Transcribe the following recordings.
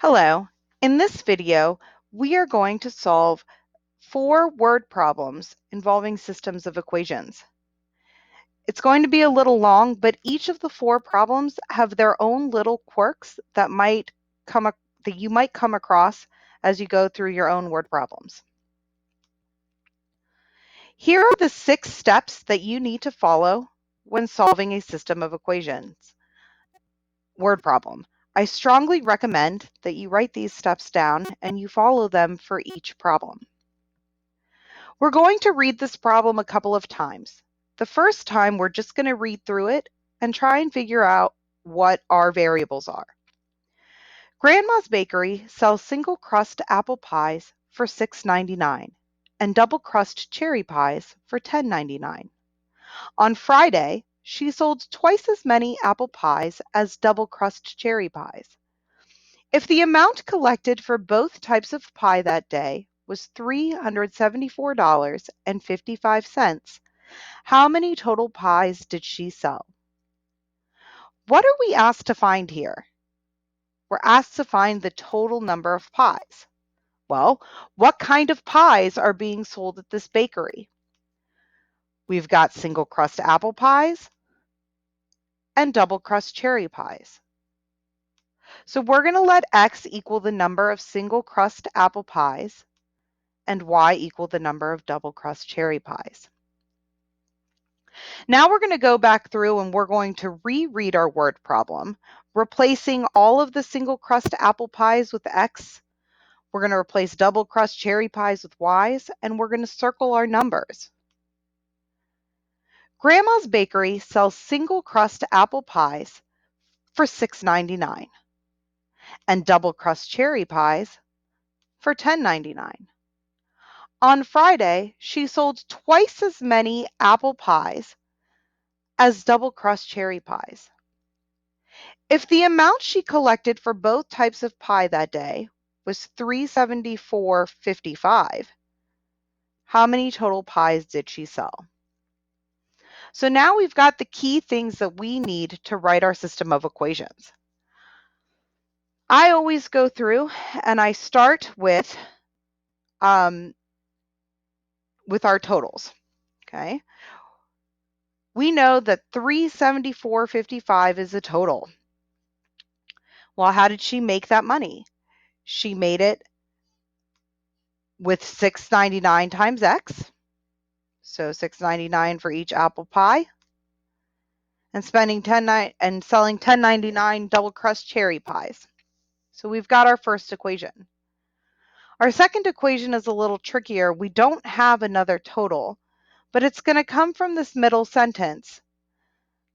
Hello. In this video, we are going to solve 4 word problems involving systems of equations. It's going to be a little long, but each of the 4 problems have their own little quirks that you might come across as you go through your own word problems. Here are the 6 steps that you need to follow when solving a system of equations word problem. I strongly recommend that you write these steps down and you follow them for each problem. We're going to read this problem a couple of times. The first time, we're just going to read through it and try and figure out what our variables are. Grandma's Bakery sells single crust apple pies for $6.99 and double crust cherry pies for $10.99. On Friday, she sold twice as many apple pies as double crust cherry pies. If the amount collected for both types of pie that day was $374.55, how many total pies did she sell? What are we asked to find here? We're asked to find the total number of pies. Well, what kind of pies are being sold at this bakery? We've got single crust apple pies and double crust cherry pies. So we're going to let X equal the number of single crust apple pies and Y equal the number of double crust cherry pies. Now we're going to go back through and we're going to reread our word problem, replacing all of the single crust apple pies with X. We're going to replace double crust cherry pies with Y's, and we're going to circle our numbers. Grandma's Bakery sells single crust apple pies for $6.99 and double crust cherry pies for $10.99. On Friday, she sold twice as many apple pies as double crust cherry pies. If the amount she collected for both types of pie that day was $374.55, how many total pies did she sell? So now we've got the key things that we need to write our system of equations. I always go through and I start with our totals. Okay. We know that $374.55 is a total. Well, how did she make that money? She made it with $6.99 times X. So $6.99 for each apple pie, and selling $10.99 double crust cherry pies. So we've got our first equation. Our second equation is a little trickier. We don't have another total, but it's going to come from this middle sentence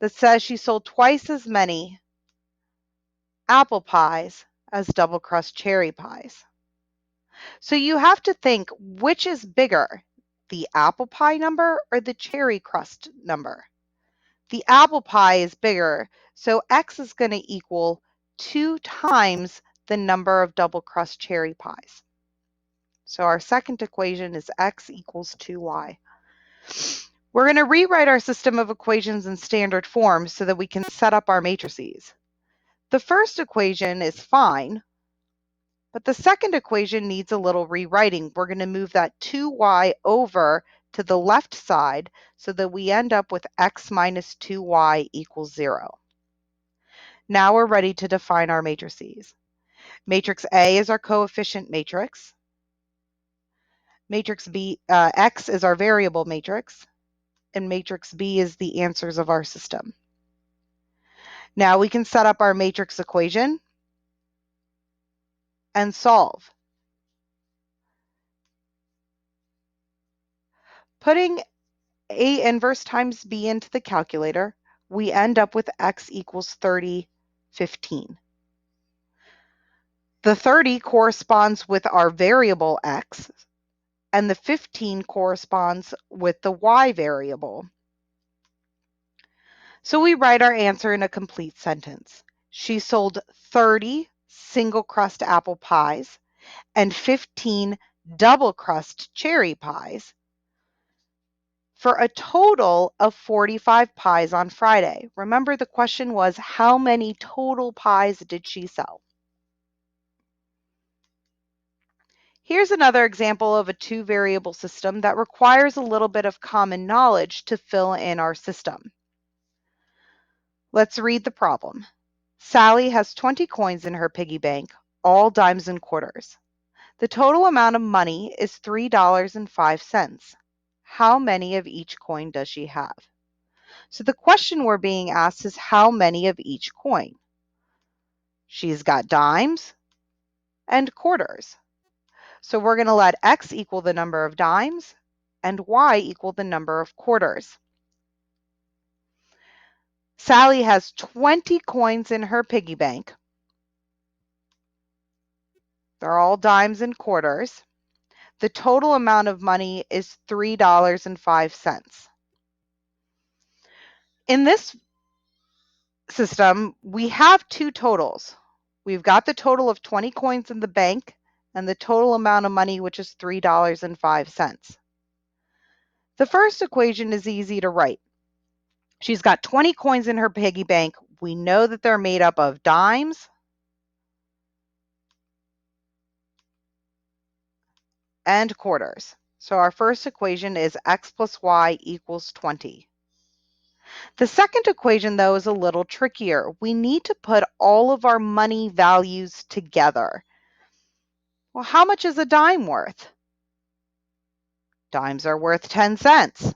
that says she sold twice as many apple pies as double crust cherry pies. So you have to think, which is bigger, the apple pie number or the cherry crust number? The apple pie is bigger, so X is going to equal 2 times the number of double crust cherry pies. So our second equation is X equals 2Y. We're going to rewrite our system of equations in standard form so that we can set up our matrices. The first equation is fine, but the second equation needs a little rewriting. We're going to move that 2y over to the left side so that we end up with x minus 2y equals 0. Now we're ready to define our matrices. Matrix A is our coefficient matrix. Matrix B, X is our variable matrix, and matrix B is the answers of our system. Now we can set up our matrix equation and solve. Putting A inverse times B into the calculator, we end up with X equals 30/15. The 30 corresponds with our variable X, and the 15 corresponds with the Y variable. So we write our answer in a complete sentence. She sold 30 single crust apple pies and 15 double crust cherry pies for a total of 45 pies on Friday. Remember, the question was, how many total pies did she sell? Here's another example of a two-variable system that requires a little bit of common knowledge to fill in our system. Let's read the problem. Sally has 20 coins in her piggy bank, all dimes and quarters. The total amount of money is $3.05. How many of each coin does she have? So the question we're being asked is how many of each coin? She's got dimes and quarters. So we're going to let X equal the number of dimes and Y equal the number of quarters. Sally has 20 coins in her piggy bank. They're all dimes and quarters. The total amount of money is $3.05. In this system, we have two totals. We've got the total of 20 coins in the bank and the total amount of money, which is $3.05. The first equation is easy to write. She's got 20 coins in her piggy bank. We know that they're made up of dimes and quarters. So our first equation is X plus Y equals 20. The second equation, though, is a little trickier. We need to put all of our money values together. Well, how much is a dime worth? Dimes are worth 10 cents.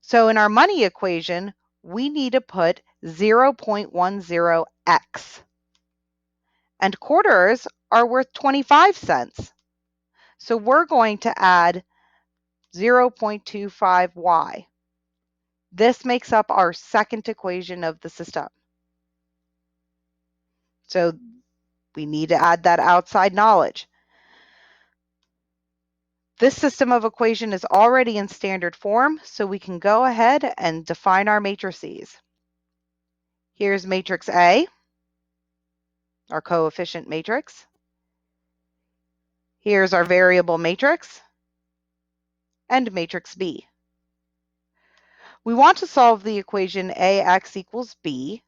So in our money equation, we need to put 0.10x. And quarters are worth 25 cents. So we're going to add 0.25y. This makes up our second equation of the system. So we need to add that outside knowledge. This system of equation is already in standard form, so we can go ahead and define our matrices. Here's matrix A, our coefficient matrix. Here's our variable matrix, and matrix B. We want to solve the equation AX equals B.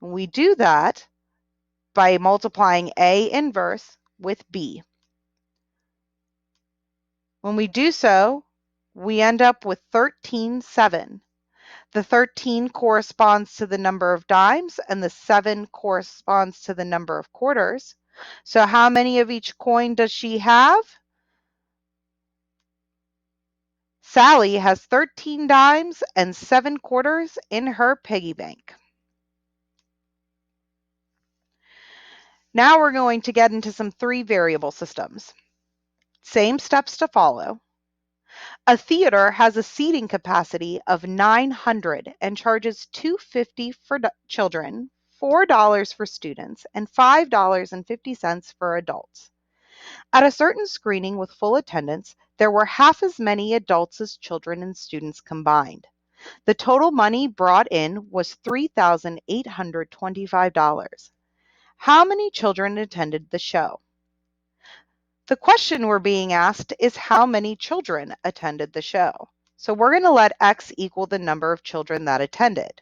We do that by multiplying A inverse with B. When we do so, we end up with 13.7. The 13 corresponds to the number of dimes, and the 7 corresponds to the number of quarters. So how many of each coin does she have? Sally has 13 dimes and 7 quarters in her piggy bank. Now we're going to get into some three-variable systems. Same steps to follow. A theater has a seating capacity of 900 and charges $2.50 for children, $4 for students, and $5.50 for adults. At a certain screening with full attendance, there were half as many adults as children and students combined. The total money brought in was $3,825. How many children attended the show? The question we're being asked is how many children attended the show. So we're going to let X equal the number of children that attended.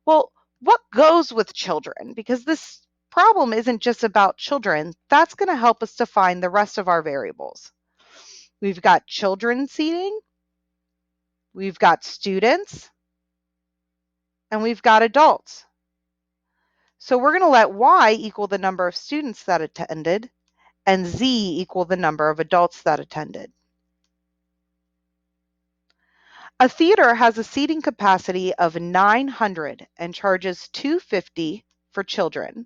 Well, what goes with children? Because this problem isn't just about children. That's going to help us define the rest of our variables. We've got children seating, we've got students, and we've got adults. So we're going to let Y equal the number of students that attended and Z equal the number of adults that attended. A theater has a seating capacity of 900 and charges $2.50 for children,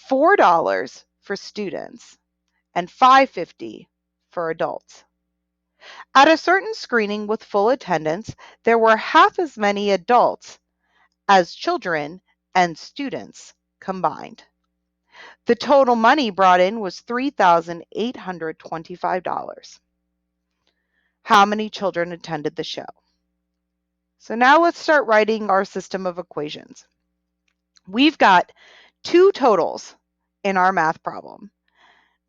$4 for students, and $5.50 for adults. At a certain screening with full attendance, there were half as many adults as children and students combined. The total money brought in was $3,825. How many children attended the show? So now let's start writing our system of equations. We've got two totals in our math problem,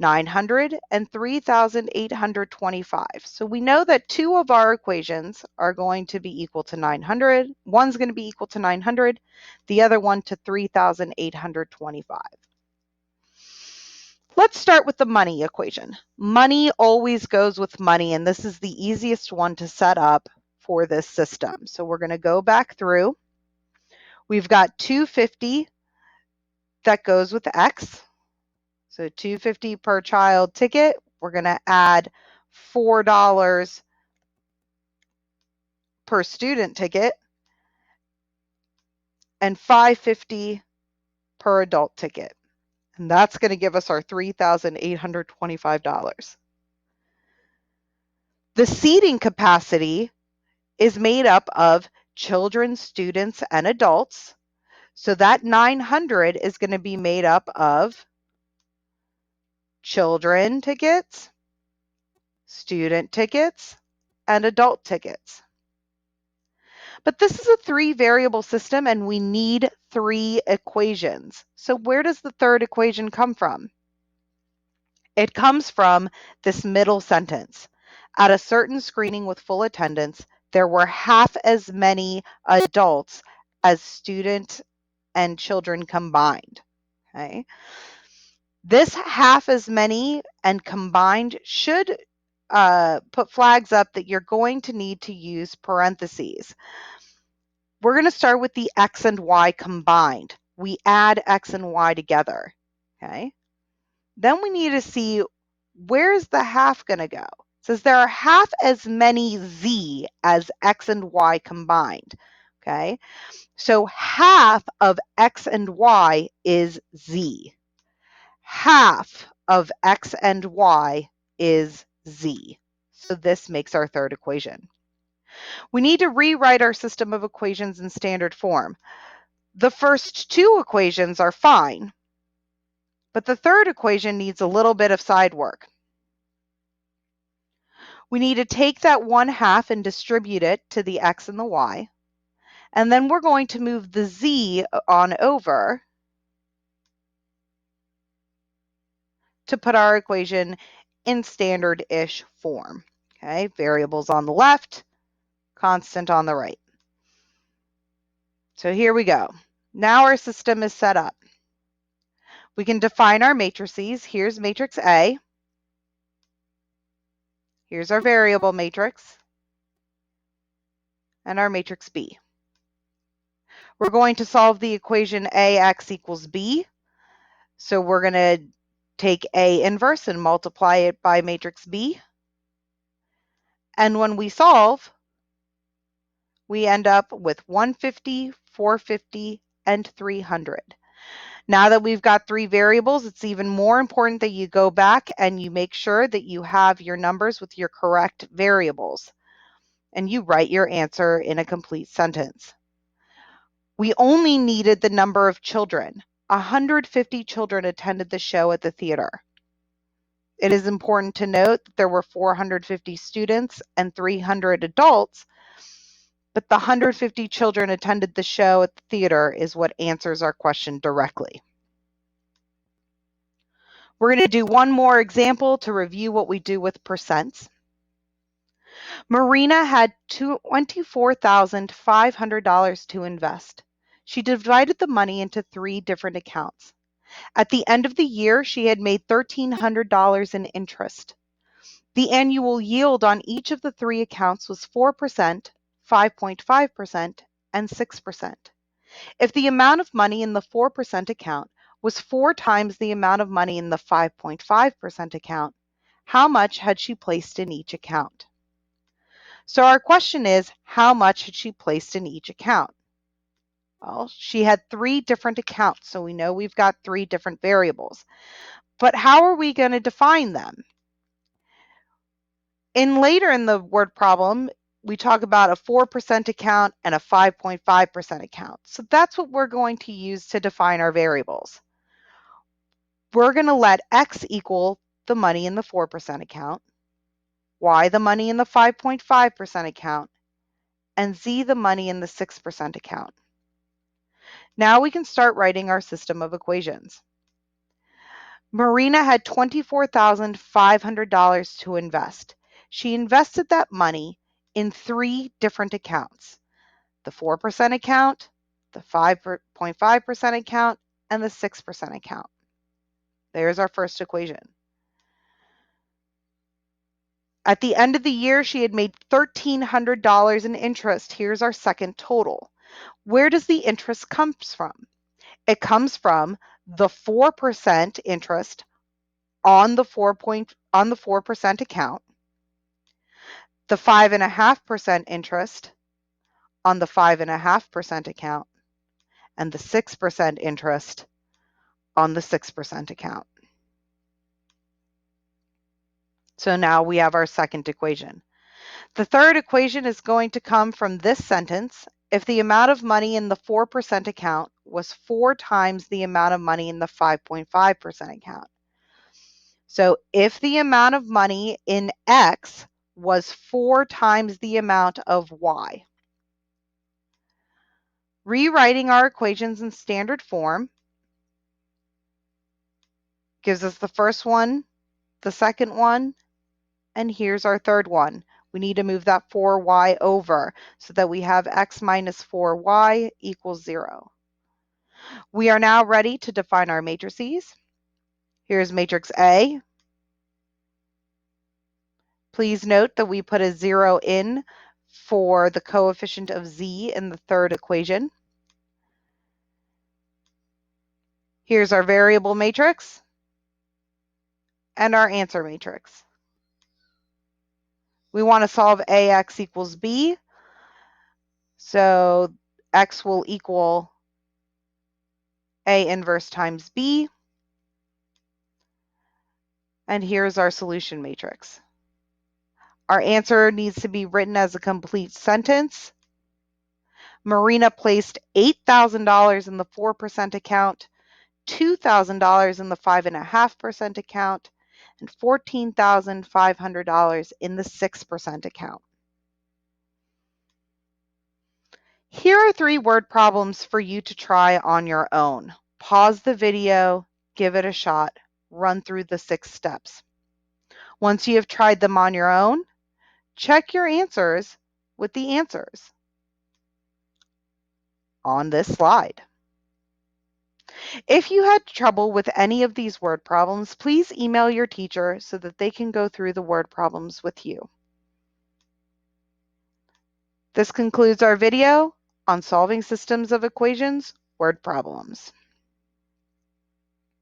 900 and 3,825. So we know that two of our equations are going to be equal to 900. One's going to be equal to 900, the other one to 3,825. Let's start with the money equation. Money always goes with money, and this is the easiest one to set up for this system. So we're going to go back through. We've got 250 that goes with X. So 250 per child ticket. We're going to add $4 per student ticket and $5.50 per adult ticket. And that's going to give us our $3,825. The seating capacity is made up of children, students, and adults. So that 900 is going to be made up of children tickets, student tickets, and adult tickets. But this is a 3-variable system and we need 3 equations. So where does the third equation come from? It comes from this middle sentence. At a certain screening with full attendance, there were half as many adults as students and children combined. Okay. This half as many and combined should put flags up that you're going to need to use parentheses. We're going to start with the X and Y combined. We add X and Y together. Okay. Then we need to see, where's the half going to go? It says there are half as many Z as X and Y combined. Okay. So half of X and Y is Z. Half of X and Y is Z. So this makes our third equation. We need to rewrite our system of equations in standard form. The first 2 equations are fine, but the third equation needs a little bit of side work. We need to take that 1/2 and distribute it to the X and the Y. And then we're going to move the Z on over to put our equation in standard-ish form. Okay, variables on the left, constant on the right. So here we go. Now our system is set up. We can define our matrices. Here's matrix A. Here's our variable matrix and our matrix B. We're going to solve the equation AX equals B. So we're going to take A inverse and multiply it by matrix B. And when we solve, we end up with 150, 450, and 300. Now that we've got 3 variables, it's even more important that you go back and you make sure that you have your numbers with your correct variables. And you write your answer in a complete sentence. We only needed the number of children. 150 children attended the show at the theater. It is important to note that there were 450 students and 300 adults, but the 150 children attended the show at the theater is what answers our question directly. We're going to do one more example to review what we do with percents. Marina had $24,500 to invest. She divided the money into 3 different accounts. At the end of the year, she had made $1,300 in interest. The annual yield on each of the 3 accounts was 4%, 5.5%, and 6%. If the amount of money in the 4% account was 4 times the amount of money in the 5.5% account, how much had she placed in each account? So our question is, how much had she placed in each account? Well, she had 3 different accounts, so we know we've got 3 different variables. But how are we going to define them? Later in the word problem, we talk about a 4% account and a 5.5% account. So that's what we're going to use to define our variables. We're going to let X equal the money in the 4% account, Y the money in the 5.5% account, and Z the money in the 6% account. Now we can start writing our system of equations. Marina had $24,500 to invest. She invested that money in 3 different accounts: the 4% account, the 5.5% account, and the 6% account. There's our first equation. At the end of the year, she had made $1,300 in interest. Here's our second total. Where does the interest come from? It comes from the 4% interest on the 4% account, the 5.5% interest on the 5.5% account, and the 6% interest on the 6% account. So now we have our second equation. The third equation is going to come from this sentence. If the amount of money in the 4% account was 4 times the amount of money in the 5.5% account. So if the amount of money in X was 4 times the amount of Y. Rewriting our equations in standard form gives us the first one, the second one, and here's our third one. We need to move that 4y over so that we have x minus 4y equals 0. We are now ready to define our matrices. Here's matrix A. Please note that we put a 0 in for the coefficient of z in the third equation. Here's our variable matrix and our answer matrix. We want to solve ax equals b, so x will equal a inverse times b. And here's our solution matrix. Our answer needs to be written as a complete sentence. Marina placed $8,000 in the 4% account, $2,000 in the 5.5% account, and $14,500 in the 6% account. Here are 3 word problems for you to try on your own. Pause the video, give it a shot, run through the 6 steps. Once you have tried them on your own, check your answers with the answers on this slide. If you had trouble with any of these word problems, please email your teacher so that they can go through the word problems with you. This concludes our video on solving systems of equations word problems.